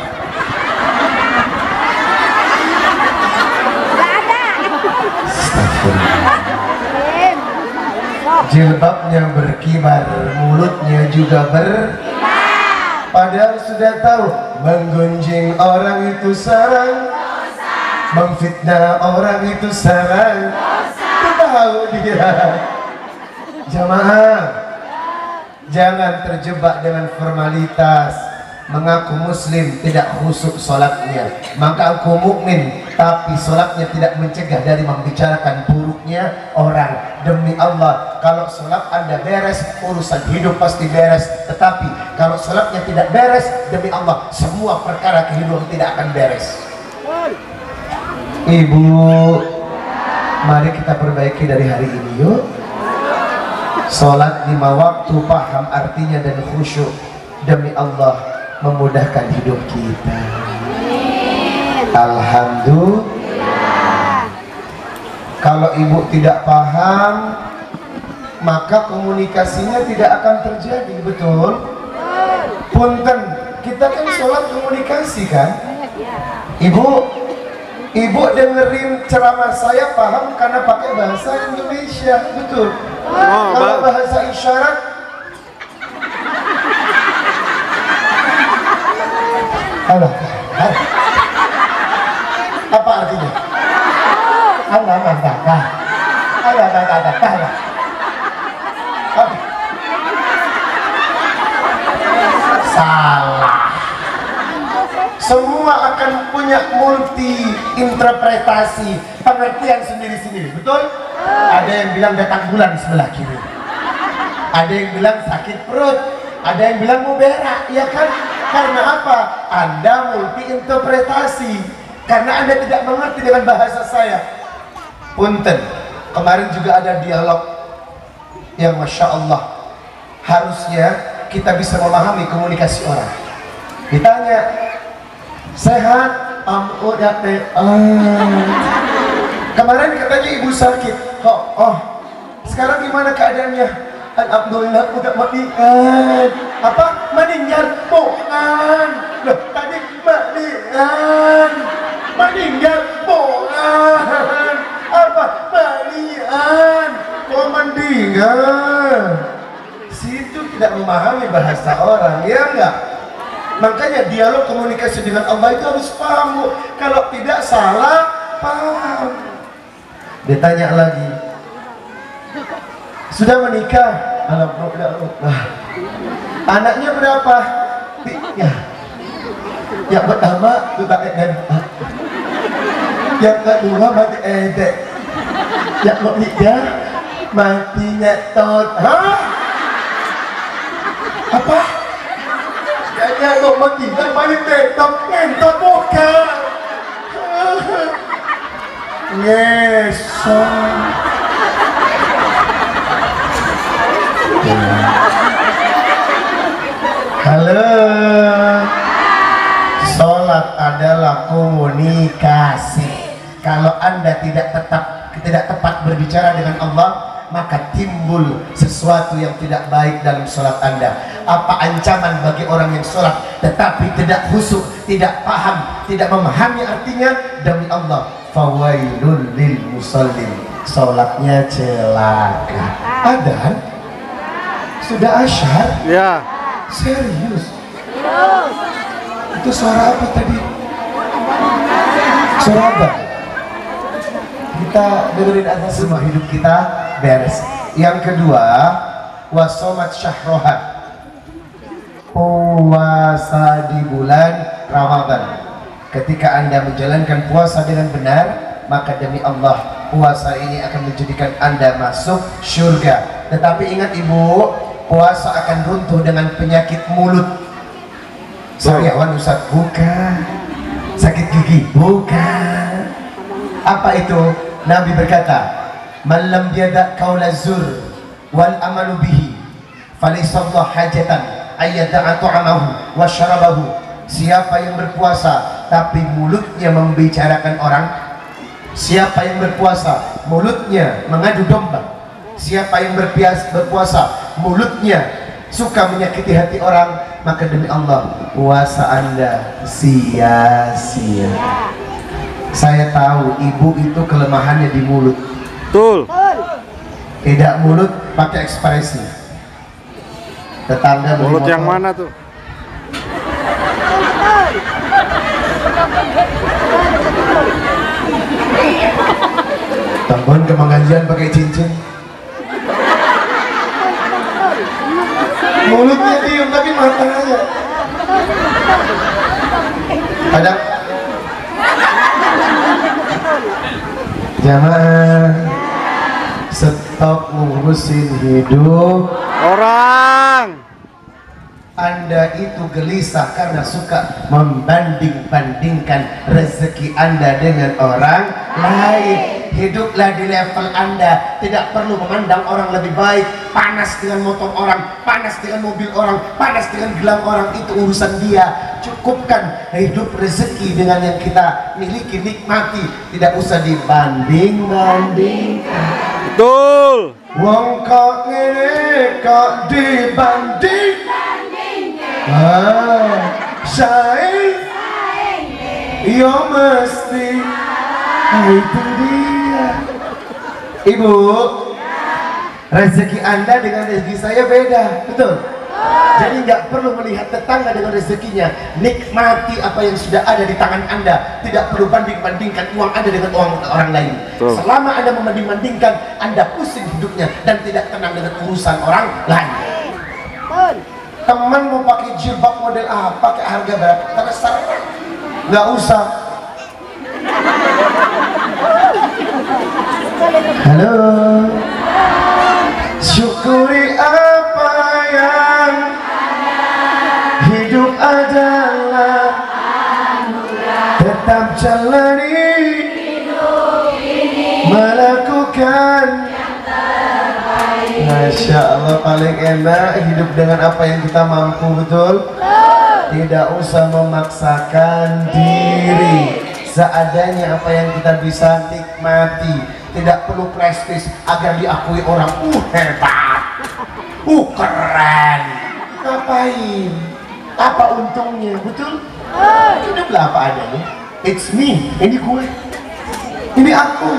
Jilbabnya berkibar, mulutnya juga padahal sudah tahu menggunjing orang itu sarang, memfitnah orang itu sarang, tahu dia. Jamaah, jangan terjebak dengan formalitas. mengaku muslim tidak khusyuk sholatnya, mengaku mukmin tapi sholatnya tidak mencegah dari membicarakan buruknya orang. Demi Allah, kalau sholat Anda beres, urusan hidup pasti beres. Tetapi kalau sholatnya tidak beres, demi Allah, semua perkara kehidupan tidak akan beres. Ibu, mari kita perbaiki dari hari ini yuk. Sholat 5 waktu, paham artinya dan khusyuk. Demi Allah, memudahkan hidup kita. Alhamdulillah. Kalau ibu tidak paham, maka komunikasinya tidak akan terjadi, betul? Punten, kita kan sholat komunikasi kan? Ibu dengerin ceramah saya paham karena pakai bahasa Indonesia, betul? Kalau bahasa isyarat, apa artinya? Salah. Semua akan punya multi interpretasi, pengertian sendiri-sendiri, betul? Ada yang bilang datang bulan sebelah kiri, ada yang bilang sakit perut, ada yang bilang mau berak, ya kan? Karena apa? Anda multi interpretasi, karena Anda tidak mengerti dengan bahasa saya. Punten, kemarin juga ada dialog yang Masya Allah, harusnya kita bisa memahami komunikasi orang. Ditanya, sehat? Udah kemarin katanya ibu sakit. Sekarang gimana keadaannya? Alhamdulillah udah meninggal. Apa? Meninggal? Bukan. Loh, tadi meninggal. Meninggal? Bukan. Apa? Meninggal. Kok meninggal? Situ tidak memahami bahasa orang, ya enggak? Makanya dialog komunikasi dengan Allah itu harus paham. Kalau tidak salah paham. Ditanya lagi, sudah menikah? Alhamdulillah. Anaknya berapa? 3. Yang pertama sudah SMA. Yang kedua mati SD. Yang ketiga mati nyetot. Hah? Apa? Kayaknya lo mati dan mati nyetot. Nyetot bukan. Ngesot. Halo. Sholat adalah komunikasi. Kalau Anda tidak tepat berbicara dengan Allah, maka timbul sesuatu yang tidak baik dalam sholat Anda. Apa ancaman bagi orang yang sholat tetapi tidak khusyuk, tidak paham, tidak memahami artinya? Demi Allah, fawailul lil musallin, sholatnya celaka. Adan sudah asyhar? Ya. Serius? Itu suara apa tadi? Suara apa? Kita dengerin aja, semua hidup kita beres. Yang kedua, wasomat syahroha, puasa di bulan Ramadan. Ketika Anda menjalankan puasa dengan benar, maka demi Allah, puasa ini akan menjadikan Anda masuk surga. Tetapi ingat ibu, puasa akan runtuh dengan penyakit mulut. Sariawan Ustaz, bukan. Sakit gigi, bukan. Apa itu? Nabi berkata, man lam yada' qaula zur wal amalu bihi falaysa Allah hajatan ayyada'a ta'amahu wa syarabahu. Siapa yang berpuasa tapi mulutnya membicarakan orang, siapa yang berpuasa mulutnya mengadu domba, siapa yang berpuasa mulutnya suka menyakiti hati orang, maka demi Allah puasa Anda sia-sia. Saya tahu ibu itu kelemahannya di mulut. Betul. Tidak mulut, pakai ekspresi. Tetangga Mulut yang mana tuh? Telepon ke pengajian pakai cincin. Mulutnya diem tapi matanya Ada jamaah stop ngurusin hidup orang. Anda itu gelisah karena suka membanding-bandingkan rezeki Anda dengan orang lain. Hiduplah di level Anda, tidak perlu memandang orang lebih baik. Panas dengan motor orang, panas dengan mobil orang, panas dengan gelang orang, itu urusan dia. Cukupkan hidup rezeki dengan yang kita miliki, nikmati. Tidak usah dibanding-bandingkan. Betul. Wong kok ngene kok dibanding. Saing yo mesti itu dia. Ibu, rezeki Anda dengan rezeki saya beda, betul? Jadi nggak perlu melihat tetangga dengan rezekinya. Nikmati apa yang sudah ada di tangan Anda. Tidak perlu banding-bandingkan uang Anda dengan uang orang lain. Selama Anda membanding-bandingkan, Anda pusing hidupnya dan tidak tenang dengan urusan orang lain. Teman mau pakai jilbab model apa, pakai harga berapa, terserah, nggak usah. Halo, syukuri apa yang hidup adalah, tetap jalani melakukan. Masya Allah, paling enak hidup dengan apa yang kita mampu, betul? Tidak usah memaksakan diri, seadanya apa yang kita bisa nikmati. Tidak perlu prestis agar diakui orang, hebat, keren. Ngapain? Apa untungnya, betul? Hiduplah apa adanya. It's me, ini gue, ini aku,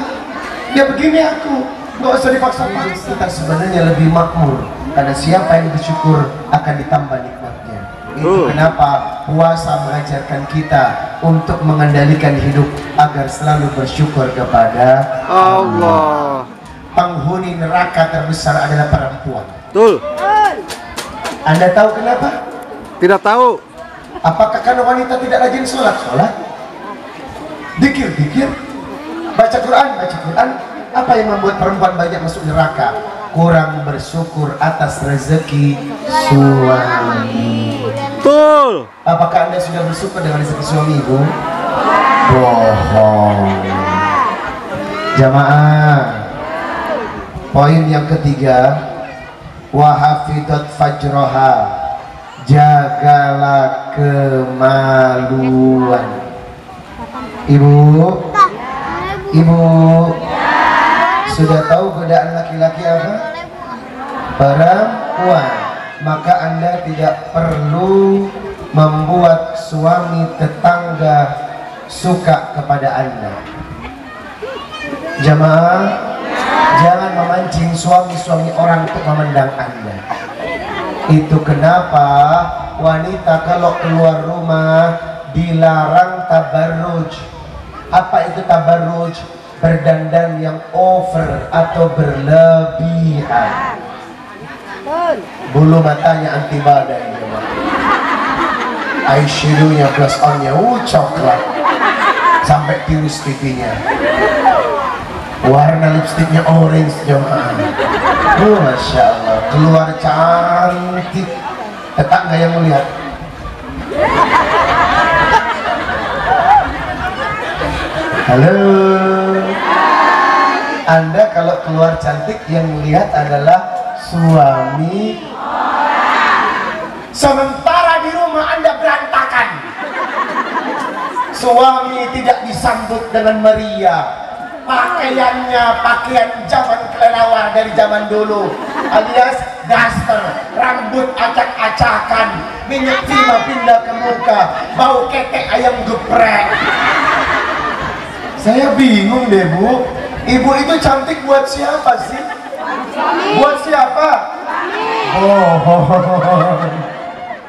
ya begini aku. Nggak usah dipaksa-paksa. Kita sebenarnya lebih makmur karena siapa yang bersyukur akan ditambah nikmatnya. Itu kenapa puasa mengajarkan kita untuk mengendalikan hidup agar selalu bersyukur kepada Allah. Penghuni neraka terbesar adalah perempuan. Betul. Anda tahu kenapa? Tidak tahu. Apakah karena wanita tidak rajin sholat? Dikir-dikir, baca Quran. Apa yang membuat perempuan banyak masuk neraka? Kurang bersyukur atas rezeki suami. Betul. Apakah Anda sudah bersyukur dengan rezeki suami, Ibu? Bohong. Jamaah, poin yang ketiga, wahafidot fajroha, jagalah kemaluan. Ibu, sudah tahu godaan laki-laki apa? Perempuan. Maka Anda tidak perlu membuat suami tetangga suka kepada Anda. Jamaah, jangan memancing suami-suami orang untuk memandang Anda. Itu kenapa wanita kalau keluar rumah dilarang tabarruj. Apa itu tabarruj? Berdandan yang over atau berlebihan. Bulu matanya anti badai, eyeshadownya plus onnya coklat sampai tirus pipinya, warna lipstiknya orange, jemaah. Masya Allah, keluar cantik, tetangga yang melihat. Halo, Anda kalau keluar cantik yang melihat adalah suami. Sementara di rumah Anda berantakan. Suami tidak disambut dengan meriah. Pakaiannya pakaian zaman kelelawar dari zaman dulu, alias daster, rambut acak-acakan, minyak timah pindah ke muka, bau ketek ayam geprek. Saya bingung deh, Bu. Ibu itu cantik buat siapa sih? Buat siapa?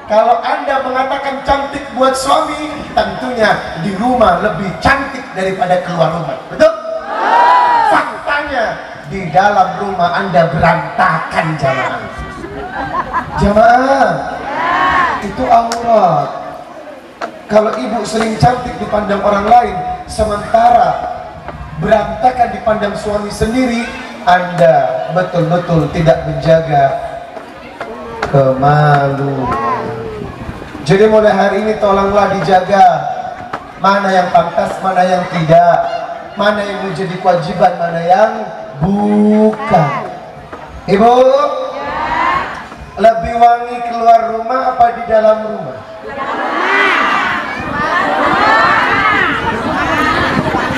Kalau Anda mengatakan cantik buat suami, tentunya di rumah lebih cantik daripada keluar rumah. Betul? Faktanya di dalam rumah Anda berantakan, jamaah. Jamaah, itu aurat. Kalau ibu sering cantik dipandang orang lain, sementara berantakan dipandang suami sendiri, Anda betul-betul tidak menjaga kemaluan. Jadi mulai hari ini tolonglah dijaga mana yang pantas, mana yang tidak, mana yang menjadi kewajiban, mana yang bukan. Ibu, lebih wangi keluar rumah apa di dalam rumah?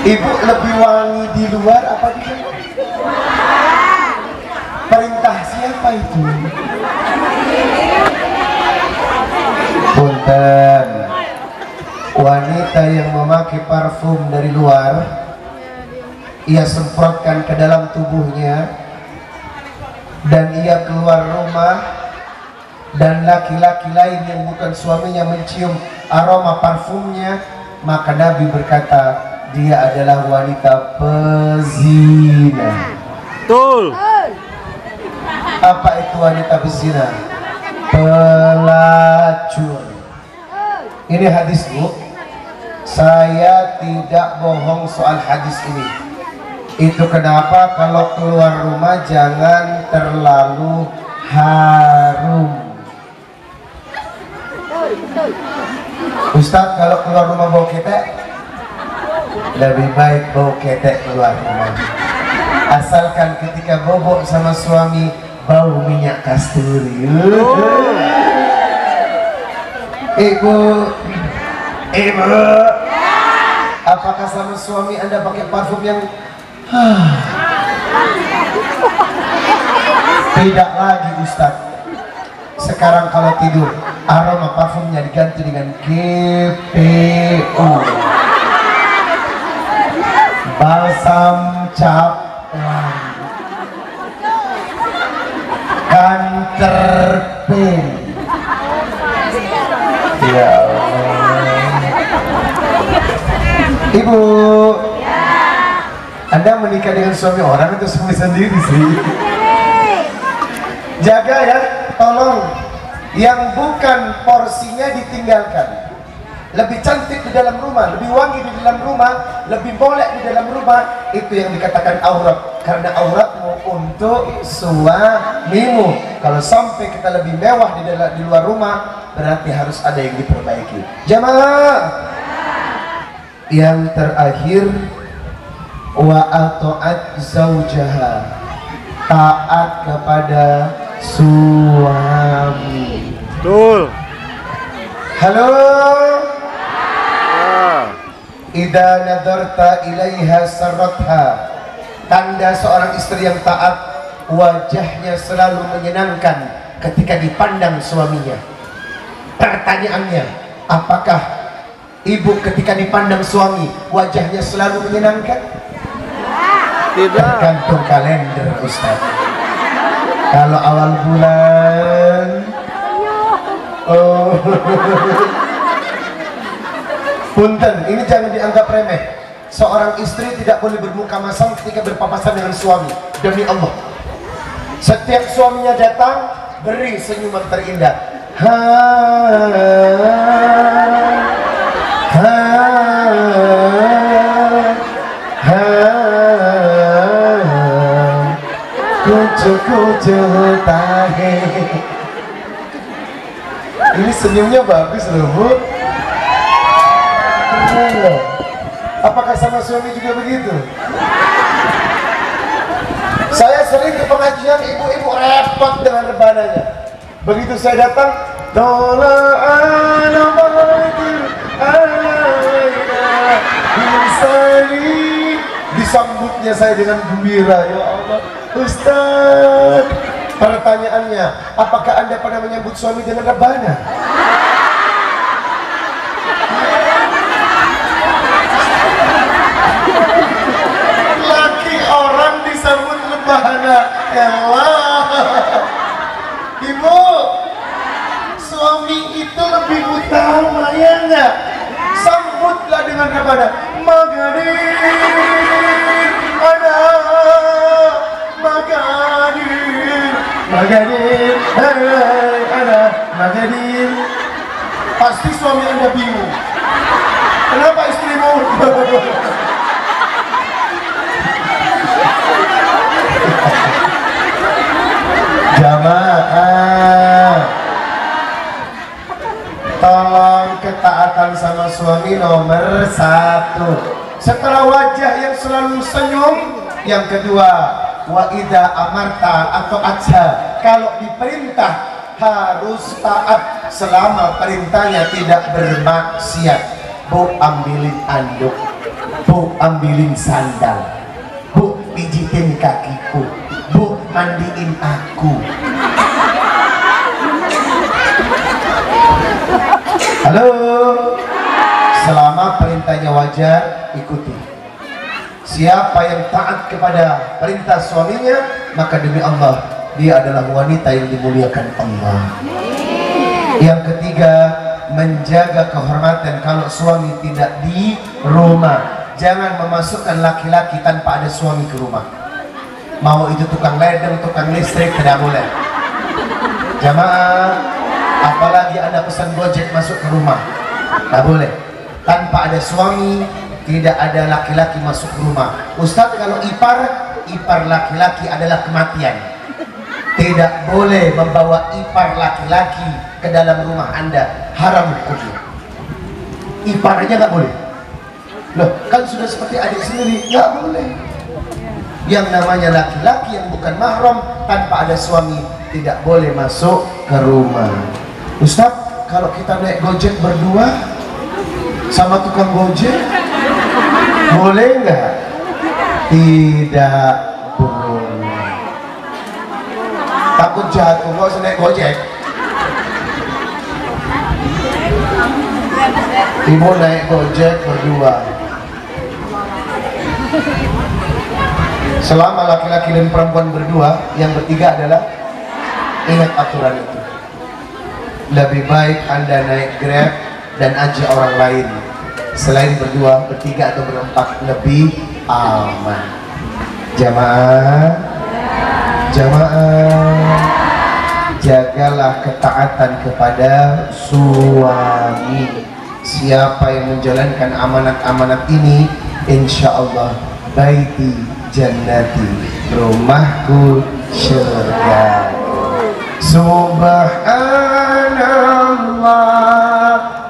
Ibu lebih wangi di luar apa di dalam? Perintah siapa itu? Punten, wanita yang memakai parfum dari luar, ia semprotkan ke dalam tubuhnya, dan ia keluar rumah, dan laki-laki lain yang bukan suaminya mencium aroma parfumnya, maka Nabi berkata, dia adalah wanita pezina. Betul. Apa itu wanita pezina? Pelacur. Ini hadis, Bu. Saya tidak bohong soal hadis ini. Itu kenapa kalau keluar rumah jangan terlalu harum. Ustadz, kalau keluar rumah bau ketek, lebih baik bau ketek keluar rumah. Asalkan ketika bobok sama suami bau minyak kasturi. Ibu, apakah sama suami Anda pakai parfum yang tidak lagi, Ustadz? Sekarang kalau tidur aroma parfumnya diganti dengan GPO, balsam cap wangi, kanterpen. Ya Allah. Ibu, Anda menikah dengan suami orang atau suami sendiri sih? Jaga ya, tolong. Yang bukan porsinya ditinggalkan. Lebih cantik di dalam rumah, lebih wangi di dalam rumah, lebih molek di dalam rumah, itu yang dikatakan aurat. Karena auratmu untuk suamimu. Kalau sampai kita lebih mewah di luar rumah, berarti harus ada yang diperbaiki. Jamaah. Yang terakhir, wa ata'at zaujaha, taat kepada suami. Betul. Halo. Ya. Idza nadarta ilaiha sarratha, tanda seorang istri yang taat, wajahnya selalu menyenangkan ketika dipandang suaminya. Pertanyaannya, apakah ibu ketika dipandang suami wajahnya selalu menyenangkan? Tidak. Tergantung kalender, Ustaz. Kalau awal bulan, oh, punten, ini jangan dianggap remeh. Seorang istri tidak boleh bermuka masam ketika berpapasan dengan suami. Demi Allah, setiap suaminya datang, beri senyuman terindah. Kucu tahe. Ini senyumnya bagus loh, Bu. Apakah sama suami juga begitu? Saya sering ke pengajian, ibu-ibu repot dengan rebananya. Begitu saya datang, disambutnya saya dengan gembira. Ya Allah, Ustaz. Pertanyaannya, apakah Anda pernah menyambut suami dengan rebana? Laki orang disambut rebana. Ya Allah. Ibu, suami itu lebih utama, ya enggak? Sambutlah dengan rebana. Magadir ada, Magadir ada, Magadir. Pasti suami Anda bingung. suami nomor 1. Setelah wajah yang selalu senyum, yang kedua, wa idza amarta atau aja, kalau diperintah harus taat selama perintahnya tidak bermaksiat. Bu, ambilin anduk, bu, ambilin sandal, bu, pijitin kakiku, bu, mandiin aku. Halo, selama perintahnya wajar, ikuti. Siapa yang taat kepada perintah suaminya, maka demi Allah, dia adalah wanita yang dimuliakan Allah. Yang ketiga, menjaga kehormatan kalau suami tidak di rumah. Jangan memasukkan laki-laki tanpa ada suami ke rumah. Mau itu tukang ledeng, tukang listrik, tidak boleh. Jamaah, apalagi ada pesan Gojek masuk ke rumah, tidak boleh. Tanpa ada suami, tidak ada laki-laki masuk ke rumah. Ustadz, kalau ipar laki-laki adalah kematian. Tidak boleh membawa ipar laki-laki ke dalam rumah Anda, haram hukumnya. Ipar aja nggak boleh. Loh, kan sudah seperti adik sendiri, nggak boleh. Yang namanya laki-laki yang bukan mahram tanpa ada suami tidak boleh masuk ke rumah. Ustadz, kalau kita naik Gojek berdua sama tukang Gojek, boleh nggak? Tidak boleh. Takut jatuh, nggak usah naik Gojek. Ibu naik Gojek berdua. Selama laki-laki dan perempuan berdua, yang bertiga adalah, ingat aturan itu. Lebih baik Anda naik Grab dan ajak orang lain. Selain berdua, bertiga atau berempat, lebih aman. Jamaah, jamaah, jagalah ketaatan kepada suami. Siapa yang menjalankan amanat-amanat ini, insya Allah baiti jannati, rumahku syurga. Subhanallah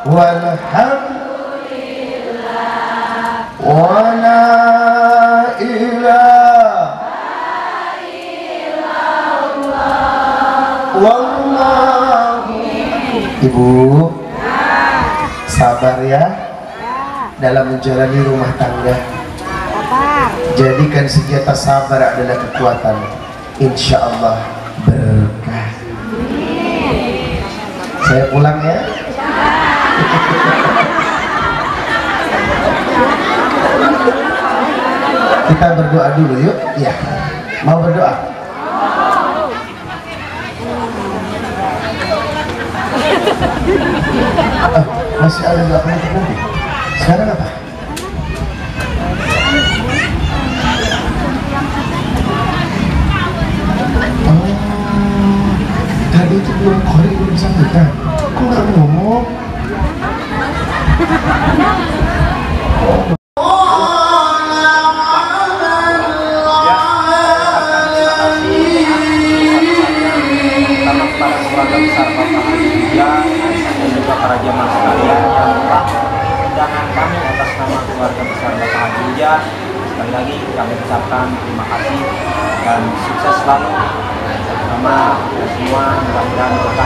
walhamdulillah wa la ilaha illallah wallahu. Ibu, sabar ya dalam menjalani rumah tangga. Jadikan senjata sabar adalah kekuatan. Insya Allah berkah. Saya pulang ya. Kita berdoa dulu yuk. Ya, mau berdoa? Masih ada 8 menit nanti. Sekarang apa? Tadi itu belum korek belum sambutan. Kok nggak ngomong? Para keluarga besar Bapak Haji dan juga para jemaah sekalian yang telah undangan kami atas nama keluarga besar Bapak Haji. Sekali lagi kami ucapkan terima kasih dan sukses selalu sama semua, mudah-mudahan berkah